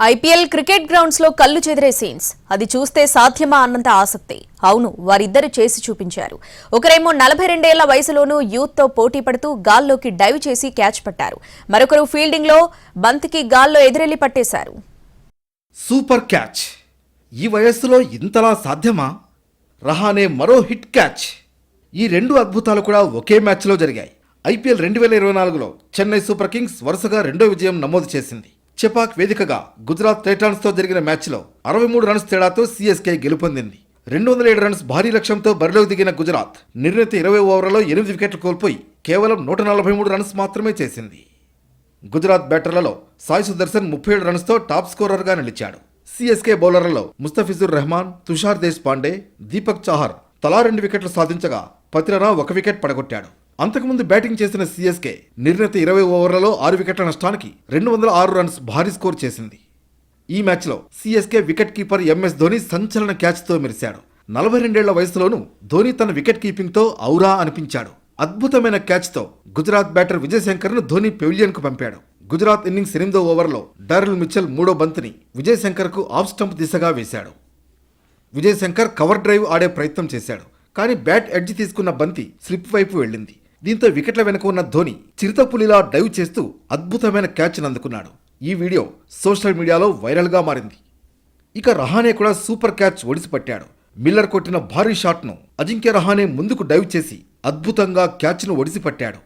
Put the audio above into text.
IPL cricket grounds లో కళ్ళు చెదిరే scenes అది చూస్తే సాధ్యమా అన్నంత ఆసక్తి. అవును, వారిద్దరు చేసి చూపించారు. ఒకరేమో 42 ఏళ్ల వయసులోనూ యూత్ తో పోటీ పడుతూ గాల్లోకి డైవ్ చేసి క్యాచ్ పట్టారు. మరొకరు ఫీల్డింగ్ లో బంతికి గాల్లో ఎదురెళ్లి పట్టేశారు. Super catch! ఈ వయస్సులో ఇంతలా సాధ్యమా? రహానే మరో హిట్ క్యాచ్! ఈ రెండు అద్భుతాలు కూడా ఒకే మ్యాచ్లో జరిగాయి. ఐపీఎల్ 2024లో చెన్నై సూపర్ కింగ్స్ వరుసగా రెండో విజయం నమోదు చేసింది. చెపాక్ వేదికగా గుజరాత్ టైటాన్స్ తో జరిగిన మ్యాచ్లో 63 రన్స్ తేడాతో సీఎస్కే గెలుపొందింది. 207 రన్స్ భారీ లక్ష్యంతో బరిలోకి దిగిన గుజరాత్ నిర్ణీత 20 ఓవర్లలో 8 వికెట్లు కోల్పోయి కేవలం 143 రన్స్ మాత్రమే చేసింది. గుజరాత్ బ్యాటర్లలో సాయి సుదర్శన్ 37 రన్స్తో టాప్ స్కోరర్గా నిలిచాడు. సీఎస్కే బౌలర్లలో ముస్తఫిజుర్ రెహమాన్, తుషార్ దేశ్ పాండే, దీపక్ చాహర్ తలా 2 వికెట్లు సాధించగా పతిరనా 1 వికెట్ పడగొట్టాడు. అంతకుముందు బ్యాటింగ్ చేసిన సీఎస్కే నిర్ణీత 20 ఓవర్లలో 6 వికెట్ల నష్టానికి 206 రన్స్ భారీ స్కోర్ చేసింది. ఈ మ్యాచ్లో CSK wicket keeper MS Dhoni సంచలన క్యాచ్తో మెరిశాడు. 42 ఏళ్ల వయసులోనూ ధోని తన వికెట్ కీపింగ్తో ఔరా అనిపించాడు. అద్భుతమైన క్యాచ్తో గుజరాత్ బ్యాటర్ విజయ్ శంకర్ను ధోని పెవిలియన్కు పంపాడు. గుజరాత్ ఇన్నింగ్స్ 8వ ఓవర్లో డారెల్ మిచెల్ 3వ బంతిని విజయ్ శంకర్కు ఆఫ్ స్టంప్ దిశగా వేశాడు. విజయ్ శంకర్ కవర్ డ్రైవ్ ఆడే ప్రయత్నం చేశాడు. కానీ బ్యాట్ ఎడ్జ్ తీసుకున్న బంతి స్లిప్ వైపు వెళ్ళింది. దీంతో వికెట్ల వెనుక ఉన్న ధోని చిరుతపులిలా డైవ్ చేస్తూ అద్భుతమైన క్యాచ్ను అందుకున్నాడు. ఈ వీడియో సోషల్ మీడియాలో వైరల్గా మారింది. ఇక రహానే కూడా సూపర్ క్యాచ్ ఒడిసిపట్టాడు. మిల్లర్ కొట్టిన భారీ షాట్ను అజింక్య రహానే ముందుకు డైవ్ చేసి అద్భుతంగా క్యాచ్ను ఒడిసిపట్టాడు.